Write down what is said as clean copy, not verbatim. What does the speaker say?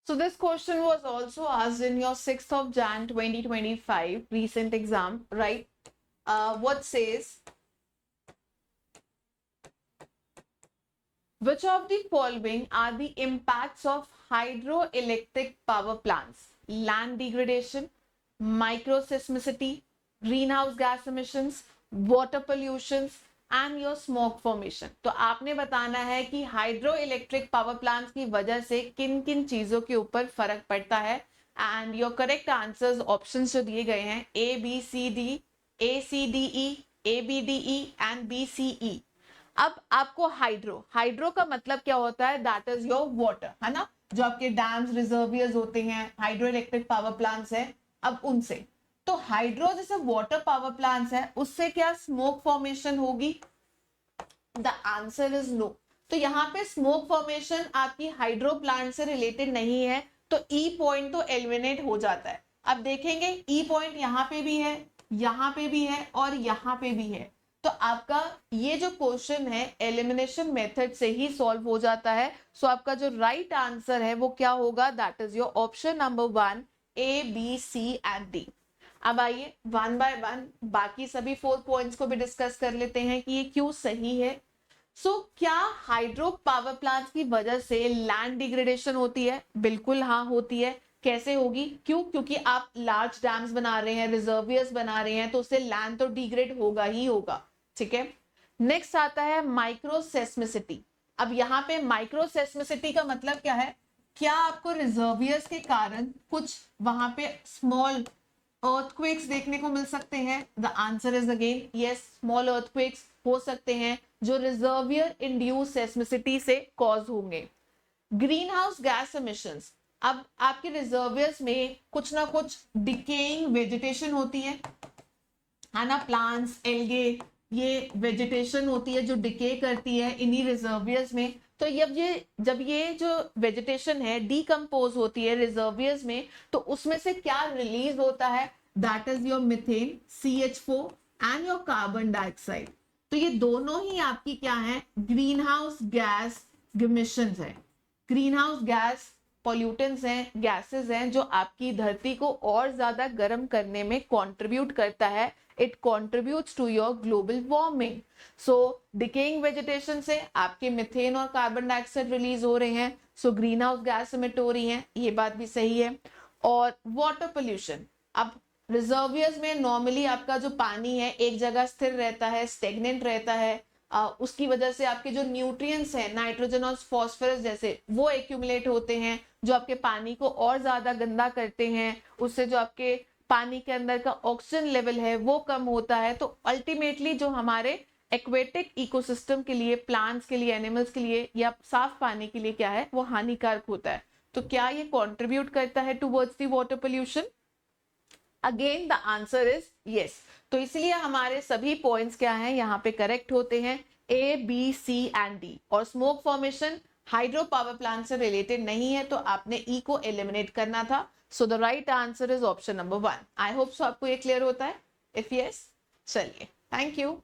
So this question was also asked in your 6th of Jan 2025 recent exam, right? What says, which of the following are the impacts of hydroelectric power plants? Land degradation, microseismicity, greenhouse gas emissions, water pollution and your smoke formation. तो आपने बताना है कि hydro electric power plants की वजह से किन किन चीजों के ऊपर फर्क पड़ता है. And your correct answers options जो दिए गए हैं ABCD ABDE एंड BCE. अब आपको हाइड्रो हाइड्रो का मतलब क्या होता है? दैट इज योर वाटर, है ना, जो आपके डैम्स रिजर्वियर्स होते हैं, हाइड्रो इलेक्ट्रिक पावर प्लांट्स है. अब उनसे तो हाइड्रो जैसे वाटर पावर प्लांट्स है, उससे क्या स्मोक फॉर्मेशन होगी? The answer is no. तो यहाँ पे स्मोक फॉर्मेशन आपकी हाइड्रो प्लांट से रिलेटेड नहीं है, तो ई पॉइंट तो एलिमिनेट हो जाता है. अब देखेंगे ई पॉइंट यहाँ पे भी है, यहाँ पे भी है और यहाँ पे भी है. तो आपका ये जो क्वेश्चन है एलिमिनेशन मेथड से ही सॉल्व हो जाता है. सो आपका जो राइट आंसर है वो क्या होगा? That is your option number 1, A, B, C and D. अब आइए वन बाय वन बाकी सभी 4 पॉइंट्स को भी डिस्कस कर लेते हैं कि ये क्यों सही है. क्या हाइड्रो पावर प्लांट की वजह से लैंड डिग्रेडेशन होती है? बिल्कुल हाँ होती है. कैसे होगी? क्यों? क्योंकि आप लार्ज डैम्स बना रहे हैं, रिजर्वियर्स बना रहे हैं, तो उससे लैंड तो डिग्रेड होगा ही होगा. ठीक है. नेक्स्ट आता है माइक्रोसेस्मिसिटी. अब यहाँ पे माइक्रोसेस्मिसिटी का मतलब क्या है? क्या आपको रिजर्वियर्स के कारण कुछ वहां पे स्मॉल अर्थक्वेक्स देखने को मिल सकते हैं? The answer is again yes, small earthquakes हो सकते हैं जो रिजर्वियर इंड्यूस सेस्मिसिटी से कॉज होंगे. Green house gas emissions. अब आपके रिजर्वियर्स में कुछ ना कुछ डिकेइंग वेजिटेशन होती है ना, प्लांट्स, एल्गे, ये वेजिटेशन होती है जो डिके करती है इन्हीं रिजर्वियर्स में. तो जब ये जो वेजिटेशन है डीकम्पोज होती है रिजर्वियर्स में, तो उसमें से क्या रिलीज होता है? That is your methane, CH4 and your carbon dioxide. तो ये दोनों ही आपकी क्या है? ग्रीन हाउस गैस इमिशंस है. ग्रीन हाउस गैस पॉल्यूटेंट्स हैं, गैसेस हैं जो आपकी धरती को और ज्यादा गर्म करने में कंट्रीब्यूट करता है. It contributes to your global warming. So decaying vegetation से आपके मिथेन और कार्बन डाइऑक्साइड रिलीज हो रहे हैं, so green house gas emit हो रही हैं, ये बात भी सही है. और वाटर पोल्यूशन. अब रिजर्वियर्स में नॉर्मली आपका जो पानी है एक जगह स्थिर रहता है, स्टेगनेंट रहता है. उसकी वजह से आपके जो न्यूट्रिएंट्स हैं, नाइट्रोजन और फॉस्फोरस जैसे, वो एक्यूमुलेट होते हैं जो आपके पानी को और ज्यादा गंदा करते हैं. उससे जो आपके पानी के अंदर का ऑक्सीजन लेवल है वो कम होता है. तो अल्टीमेटली जो हमारे एक्वेटिक इकोसिस्टम के लिए, प्लांट्स के लिए, एनिमल्स के लिए या साफ पानी के लिए क्या है? वो हानिकारक होता है. तो क्या ये कंट्रीब्यूट करता है towards the water pollution? Again the answer is yes. तो इसलिए हमारे सभी पॉइंट्स क्या हैं यहाँ पे करेक्ट होते हैं, A, B, C and D. और smoke formation hydro power plant से रिलेटेड नहीं है, तो आपने E को एलिमिनेट करना था. So the right answer is option number 1. I hope so आपको ये क्लियर होता है. इफ यस, चलिए, थैंक यू.